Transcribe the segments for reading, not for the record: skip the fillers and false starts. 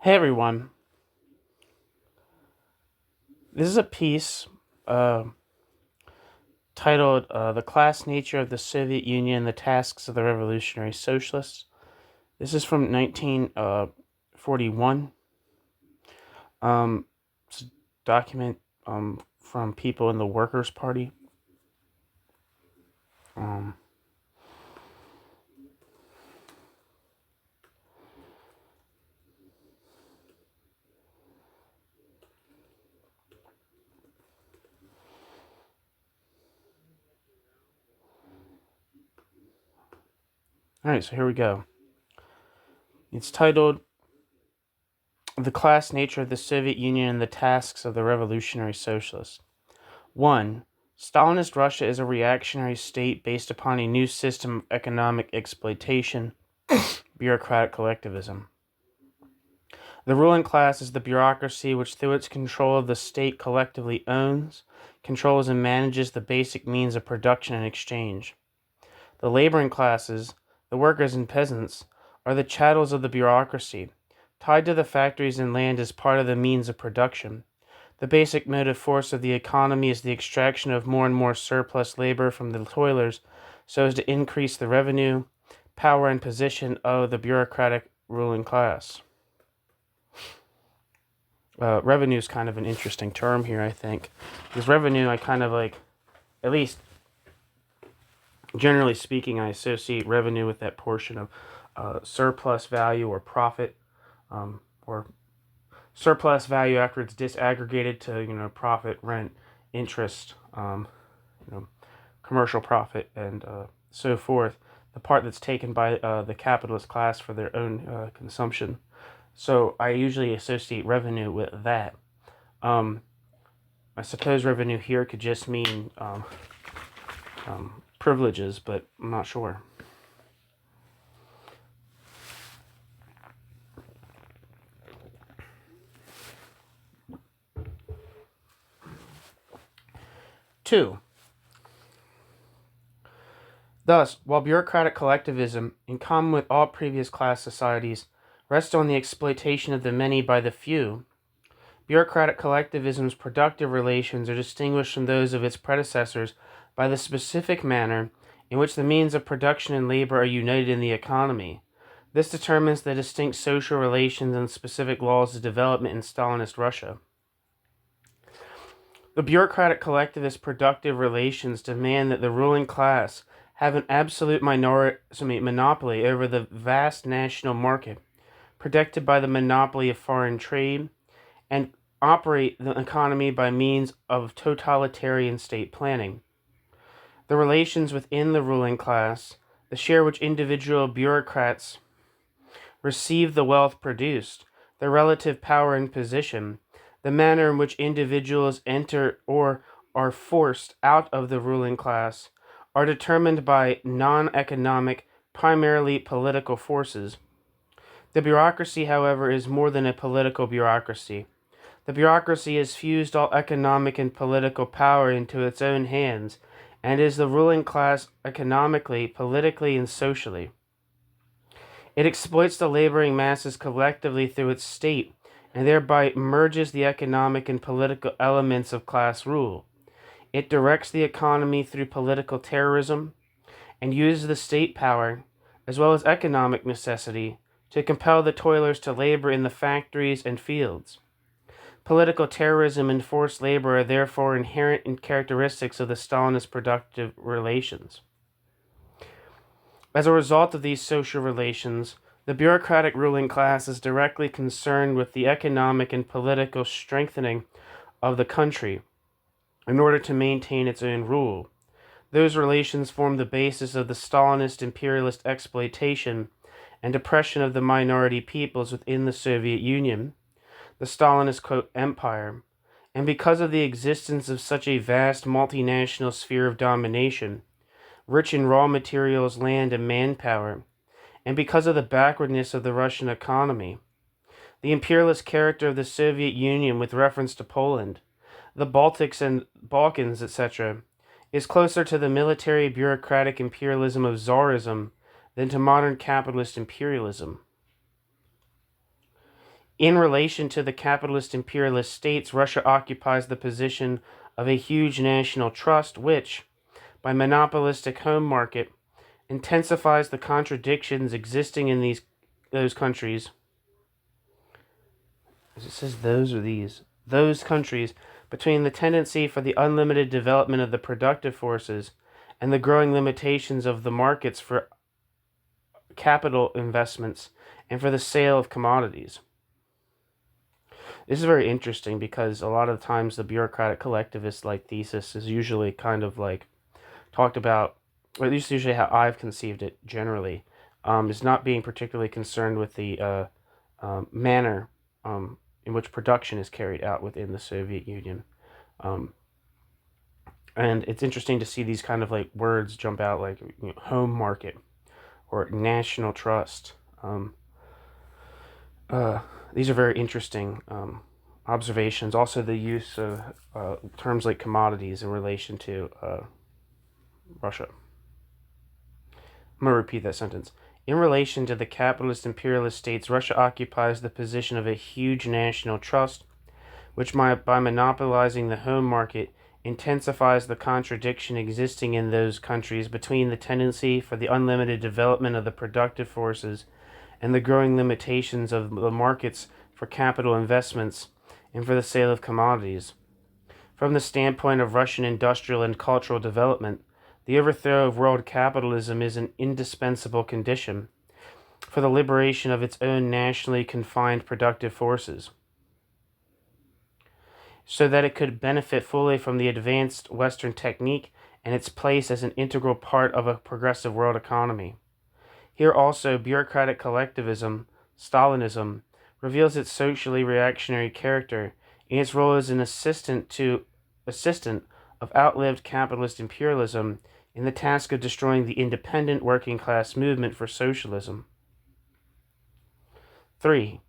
Hey everyone, this is a piece uh, titled The Class Nature of the Soviet Union and the Tasks of the Revolutionary Socialists. This is from 1941. It's a document from people in the Workers' Party. Um, Alright, so here we go. It's titled The Class Nature of the Soviet Union and the Tasks of the Revolutionary Socialists. 1. Stalinist Russia is a reactionary state based upon a new system of economic exploitation, bureaucratic collectivism. The ruling class is the bureaucracy which, through its control of the state, collectively owns, controls, and manages the basic means of production and exchange. The laboring classes, the workers and peasants, are the chattels of the bureaucracy, tied to the factories and land as part of the means of production. The basic motive force of the economy is the extraction of more and more surplus labor from the toilers so as to increase the revenue, power, and position of the bureaucratic ruling class. Revenue is kind of an interesting term here, I think. Because revenue, I kind of like, at least generally speaking, I associate revenue with that portion of surplus value or profit, or surplus value after it's disaggregated to, profit, rent, interest, commercial profit, and so forth. The part that's taken by the capitalist class for their own consumption. So I usually associate revenue with that. I suppose revenue here could just mean privileges, but I'm not sure. Two. Thus, while bureaucratic collectivism, in common with all previous class societies, rests on the exploitation of the many by the few, bureaucratic collectivism's productive relations are distinguished from those of its predecessors by the specific manner in which the means of production and labor are united in the economy. This determines the distinct social relations and specific laws of development in Stalinist Russia. The bureaucratic collectivist productive relations demand that the ruling class have an absolute monopoly over the vast national market, protected by the monopoly of foreign trade, and operate the economy by means of totalitarian state planning. The relations within the ruling class, the share which individual bureaucrats receive the wealth produced, their relative power and position, the manner in which individuals enter or are forced out of the ruling class, are determined by non-economic, primarily political forces. The bureaucracy, however, is more than a political bureaucracy. The bureaucracy has fused all economic and political power into its own hands, and is the ruling class economically, politically, and socially. It exploits the laboring masses collectively through its state, and thereby merges the economic and political elements of class rule. It directs the economy through political terrorism, and uses the state power, as well as economic necessity, to compel the toilers to labor in the factories and fields. Political terrorism and forced labor are therefore inherent characteristics of the Stalinist productive relations. As a result of these social relations, the bureaucratic ruling class is directly concerned with the economic and political strengthening of the country in order to maintain its own rule. Those relations form the basis of the Stalinist imperialist exploitation and oppression of the minority peoples within the Soviet Union, the Stalinist, quote, empire, and because of the existence of such a vast multinational sphere of domination, rich in raw materials, land, and manpower, and because of the backwardness of the Russian economy, the imperialist character of the Soviet Union with reference to Poland, the Baltics and Balkans, etc., is closer to the military bureaucratic imperialism of Tsarism than to modern capitalist imperialism. In relation to the capitalist imperialist states, Russia occupies the position of a huge national trust which, by monopolistic home market, intensifies the contradictions existing in those countries. It says those or these. Those countries between the tendency for the unlimited development of the productive forces and the growing limitations of the markets for capital investments and for the sale of commodities. This is very interesting because a lot of times the bureaucratic collectivist like thesis is usually kind of like talked about, or at least usually how I've conceived it generally, is not being particularly concerned with the manner in which production is carried out within the Soviet Union. And it's interesting to see these kind of like words jump out, like home market or national trust. These are very interesting observations. Also, the use of terms like commodities in relation to Russia. I'm going to repeat that sentence. In relation to the capitalist imperialist states, Russia occupies the position of a huge national trust, which by monopolizing the home market intensifies the contradiction existing in those countries between the tendency for the unlimited development of the productive forces and the growing limitations of the markets for capital investments and for the sale of commodities. From the standpoint of Russian industrial and cultural development, the overthrow of world capitalism is an indispensable condition for the liberation of its own nationally confined productive forces, so that it could benefit fully from the advanced Western technique and its place as an integral part of a progressive world economy. Here also, bureaucratic collectivism, Stalinism, reveals its socially reactionary character in its role as an assistant of outlived capitalist imperialism in the task of destroying the independent working class movement for socialism. 3.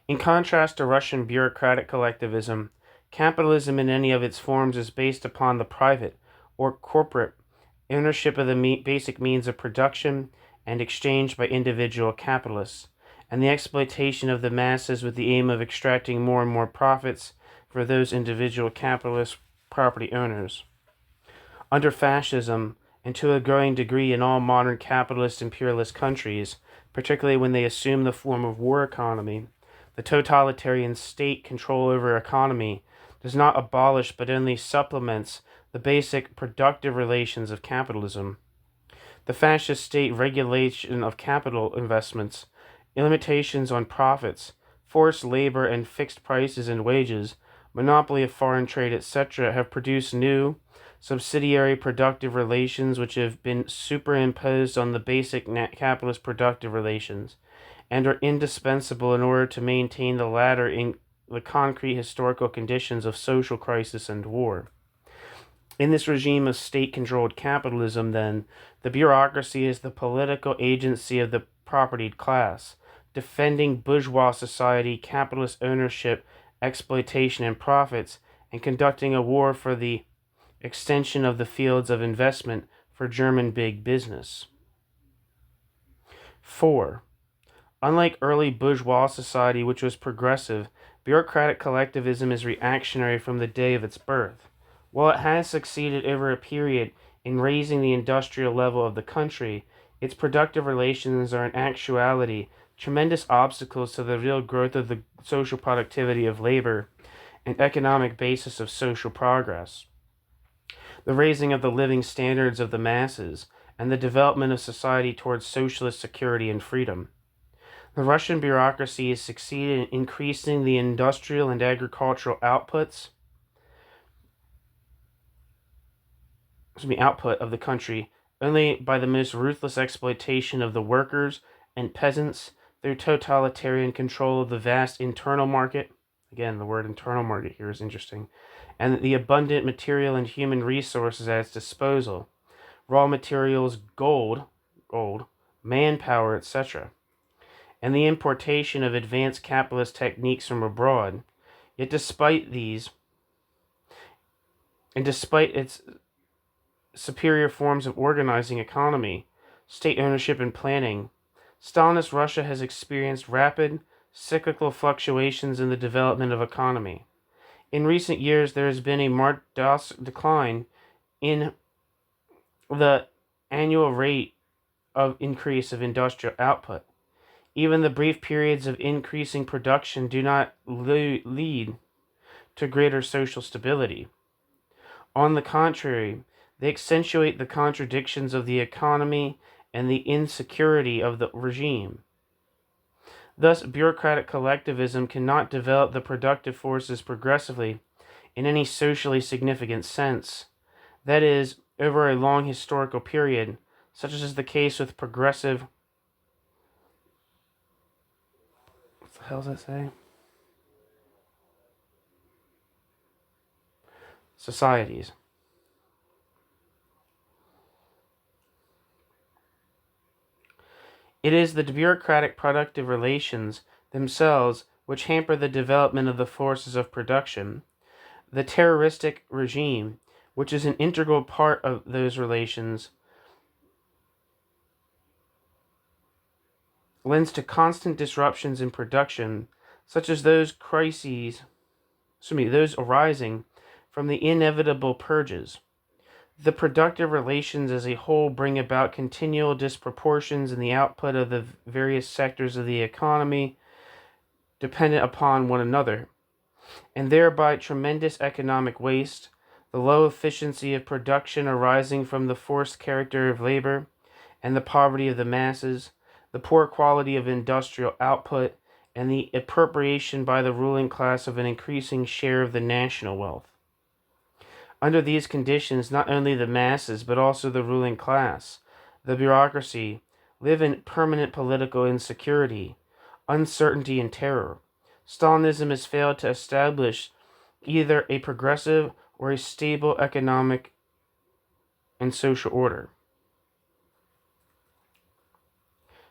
In contrast to Russian bureaucratic collectivism, capitalism in any of its forms is based upon the private or corporate ownership of the basic means of production and exchange by individual capitalists, and the exploitation of the masses with the aim of extracting more and more profits for those individual capitalist property owners. Under fascism, and to a growing degree in all modern capitalist imperialist countries, particularly when they assume the form of war economy, the totalitarian state control over economy does not abolish but only supplements the basic productive relations of capitalism. The fascist state regulation of capital investments, limitations on profits, forced labor and fixed prices and wages, monopoly of foreign trade, etc., have produced new, subsidiary productive relations which have been superimposed on the basic capitalist productive relations, and are indispensable in order to maintain the latter in the concrete historical conditions of social crisis and war. In this regime of state-controlled capitalism, then, the bureaucracy is the political agency of the propertied class, defending bourgeois society, capitalist ownership, exploitation, and profits, and conducting a war for the extension of the fields of investment for German big business. 4. Unlike early bourgeois society, which was progressive, bureaucratic collectivism is reactionary from the day of its birth. While it has succeeded over a period in raising the industrial level of the country, its productive relations are in actuality tremendous obstacles to the real growth of the social productivity of labor and economic basis of social progress, the raising of the living standards of the masses, and the development of society towards socialist security and freedom. The Russian bureaucracy has succeeded in increasing the industrial and agricultural output of the country only by the most ruthless exploitation of the workers and peasants through totalitarian control of the vast internal market. Again, the word internal market here is interesting. And the abundant material and human resources at its disposal. Raw materials, gold, manpower, etc. And the importation of advanced capitalist techniques from abroad. Yet despite its superior forms of organizing economy, state ownership and planning, Stalinist Russia has experienced rapid, cyclical fluctuations in the development of economy. In recent years, there has been a marked decline in the annual rate of increase of industrial output. Even the brief periods of increasing production do not lead to greater social stability. On the contrary, they accentuate the contradictions of the economy and the insecurity of the regime. Thus, bureaucratic collectivism cannot develop the productive forces progressively in any socially significant sense. That is, over a long historical period, such as is the case with progressive. What the hell does that say? Societies. It is the bureaucratic productive relations themselves which hamper the development of the forces of production. The terroristic regime, which is an integral part of those relations, lends to constant disruptions in production, such as those arising from the inevitable purges. The productive relations as a whole bring about continual disproportions in the output of the various sectors of the economy dependent upon one another, and thereby tremendous economic waste, the low efficiency of production arising from the forced character of labor and the poverty of the masses, the poor quality of industrial output, and the appropriation by the ruling class of an increasing share of the national wealth. Under these conditions, not only the masses, but also the ruling class, the bureaucracy, live in permanent political insecurity, uncertainty, and terror. Stalinism has failed to establish either a progressive or a stable economic and social order.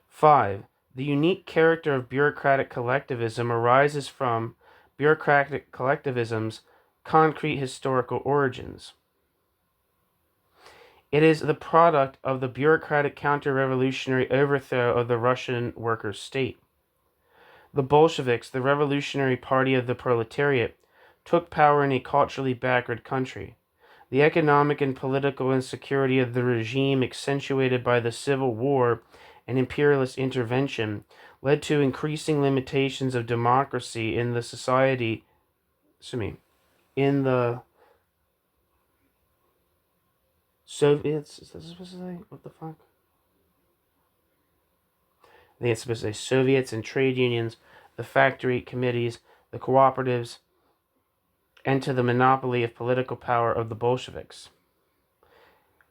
5. The unique character of bureaucratic collectivism arises from bureaucratic collectivism's concrete historical origins. It is the product of the bureaucratic counter-revolutionary overthrow of the Russian workers' state. The Bolsheviks, the revolutionary party of the proletariat, took power in a culturally backward country. The economic and political insecurity of the regime, accentuated by the civil war and imperialist intervention, led to increasing limitations of democracy in the society. In the Soviets. Is that supposed to say? What the fuck? I think it's supposed to say Soviets and trade unions, the factory committees, the cooperatives, and to the monopoly of political power of the Bolsheviks.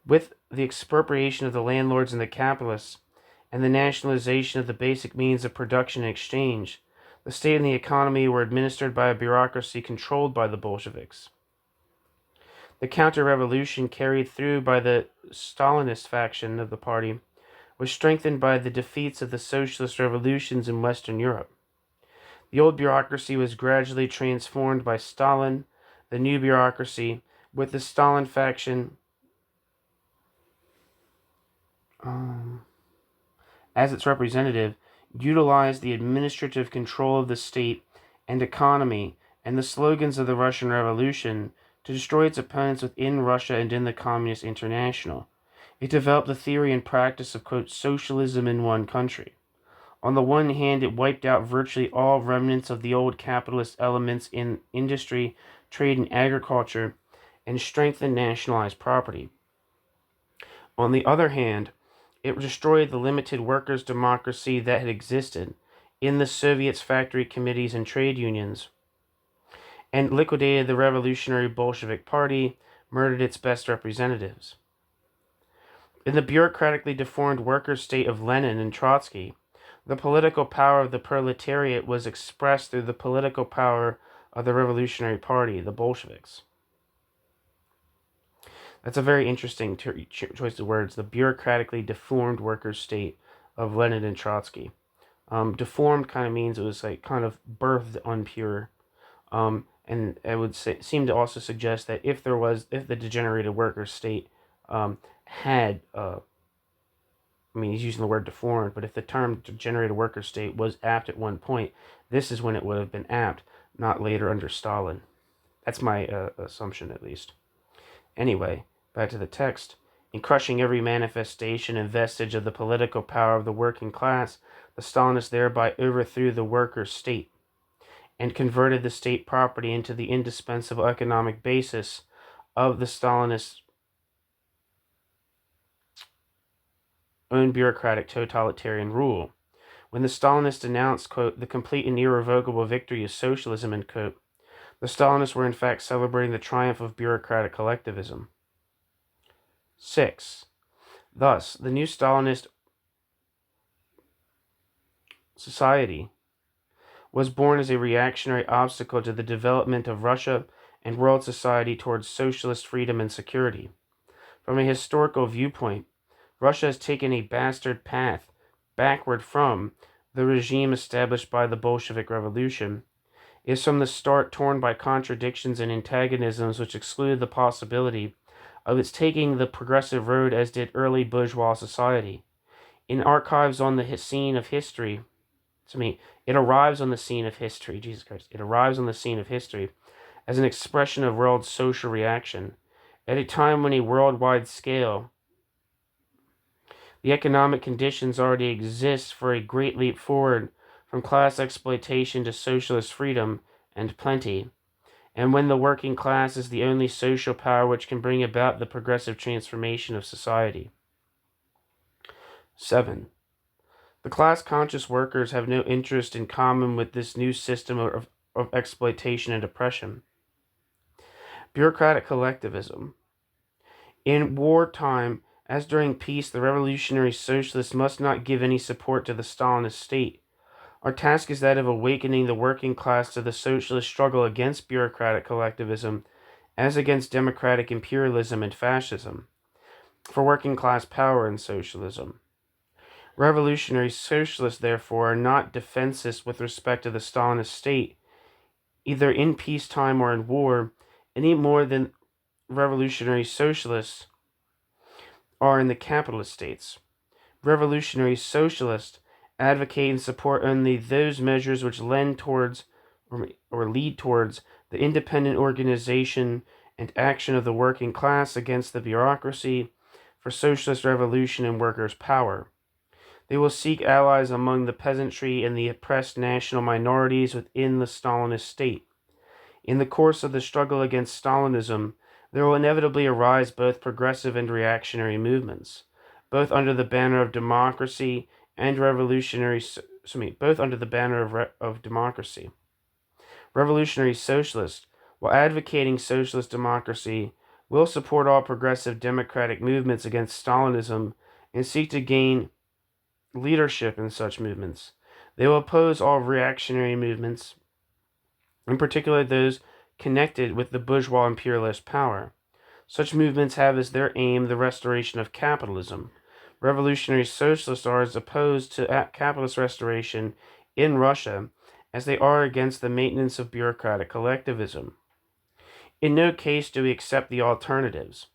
With the expropriation of the landlords and the capitalists, and the nationalization of the basic means of production and exchange, the state and the economy were administered by a bureaucracy controlled by the Bolsheviks. The counter-revolution carried through by the Stalinist faction of the party was strengthened by the defeats of the socialist revolutions in Western Europe. The old bureaucracy was gradually transformed by Stalin. The new bureaucracy, with the Stalin faction as its representative, utilized the administrative control of the state and economy and the slogans of the Russian Revolution to destroy its opponents within Russia and in the Communist International. It developed the theory and practice of, quote, socialism in one country. On the one hand, it wiped out virtually all remnants of the old capitalist elements in industry, trade, and agriculture, and strengthened nationalized property. On the other hand, it destroyed the limited workers' democracy that had existed in the Soviets' factory committees and trade unions, and liquidated the revolutionary Bolshevik Party, murdered its best representatives. In the bureaucratically deformed workers' state of Lenin and Trotsky, the political power of the proletariat was expressed through the political power of the revolutionary party, the Bolsheviks. That's a very interesting choice of words, the bureaucratically deformed workers' state of Lenin and Trotsky. Deformed kind of means it was like kind of birthed unpure. And it would seem to also suggest that if the degenerated workers' state had I mean, he's using the word deformed, but if the term to generate a worker state was apt at one point, this is when it would have been apt, not later under Stalin. That's my assumption, at least. Anyway, back to the text. In crushing every manifestation and vestige of the political power of the working class, the Stalinists thereby overthrew the worker state and converted the state property into the indispensable economic basis of the Stalinists' own bureaucratic totalitarian rule. When the Stalinists announced, quote, the complete and irrevocable victory of socialism, end quote, the Stalinists were in fact celebrating the triumph of bureaucratic collectivism. 6. Thus, the new Stalinist society was born as a reactionary obstacle to the development of Russia and world society towards socialist freedom and security. From a historical viewpoint, Russia has taken a bastard path backward from the regime established by the Bolshevik Revolution. It is from the start torn by contradictions and antagonisms which excluded the possibility of its taking the progressive road as did early bourgeois society. In archives on the scene of history, it arrives on the scene of history, Jesus Christ, it arrives on the scene of history as an expression of world social reaction, at a time when a worldwide scale, the economic conditions already exist for a great leap forward from class exploitation to socialist freedom and plenty, and when the working class is the only social power which can bring about the progressive transformation of society. 7. The class-conscious workers have no interest in common with this new system of exploitation and oppression. Bureaucratic collectivism. In wartime, as during peace, the revolutionary socialists must not give any support to the Stalinist state. Our task is that of awakening the working class to the socialist struggle against bureaucratic collectivism, as against democratic imperialism and fascism, for working class power and socialism. Revolutionary socialists, therefore, are not defensists with respect to the Stalinist state, either in peacetime or in war, any more than revolutionary socialists are in the capitalist states. Revolutionary socialists advocate and support only those measures which lend towards or lead towards the independent organization and action of the working class against the bureaucracy for socialist revolution and workers' power. They will seek allies among the peasantry and the oppressed national minorities within the Stalinist state. In the course of the struggle against Stalinism, there will inevitably arise both progressive and reactionary movements, both under the banner of democracy and both under the banner of democracy. Revolutionary socialists, while advocating socialist democracy, will support all progressive democratic movements against Stalinism and seek to gain leadership in such movements. They will oppose all reactionary movements, in particular those connected with the bourgeois imperialist power. Such movements have as their aim the restoration of capitalism. Revolutionary socialists are as opposed to capitalist restoration in Russia as they are against the maintenance of bureaucratic collectivism. In no case do we accept the alternatives.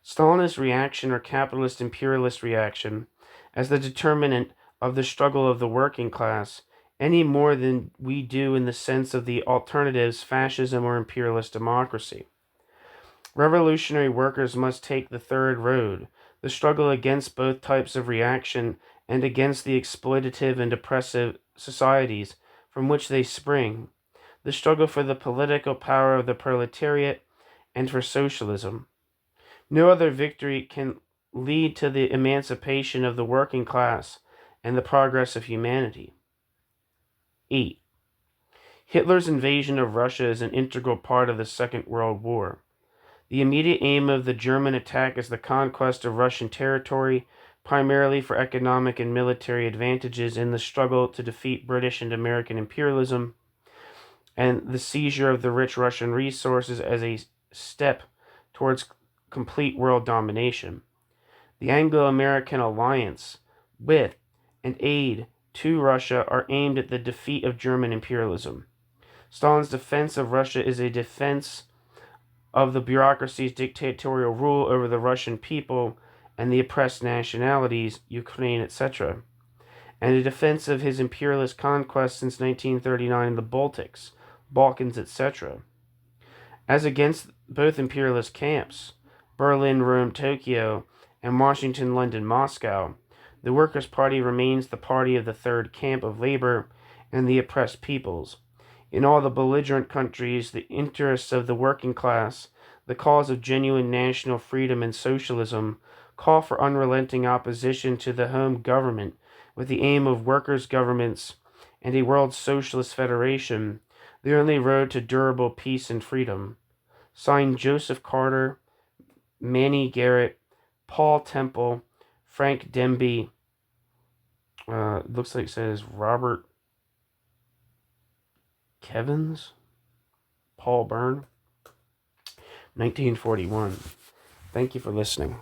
Stalinist reaction or capitalist imperialist reaction as the determinant of the struggle of the working class, any more than we do in the sense of the alternatives fascism or imperialist democracy. Revolutionary workers must take the third road, the struggle against both types of reaction and against the exploitative and oppressive societies from which they spring, the struggle for the political power of the proletariat and for socialism. No other victory can lead to the emancipation of the working class and the progress of humanity. 8. Hitler's invasion of Russia is an integral part of the Second World War. The immediate aim of the German attack is the conquest of Russian territory, primarily for economic and military advantages in the struggle to defeat British and American imperialism, and the seizure of the rich Russian resources as a step towards complete world domination. The Anglo-American alliance with and aid to Russia are aimed at the defeat of German imperialism. Stalin's defense of Russia is a defense of the bureaucracy's dictatorial rule over the Russian people and the oppressed nationalities, Ukraine, etc., and a defense of his imperialist conquests since 1939 in the Balkans, etc. As against both imperialist camps, Berlin, Rome, Tokyo, and Washington, London, Moscow, the Workers' Party remains the party of the third camp of labor and the oppressed peoples. In all the belligerent countries, the interests of the working class, the cause of genuine national freedom and socialism, call for unrelenting opposition to the home government with the aim of workers' governments and a world socialist federation, the only road to durable peace and freedom. Signed Joseph Carter, Manny Garrett, Paul Temple, Frank Demby, looks like it says Robert Kevins, Paul Byrne, 1941. Thank you for listening.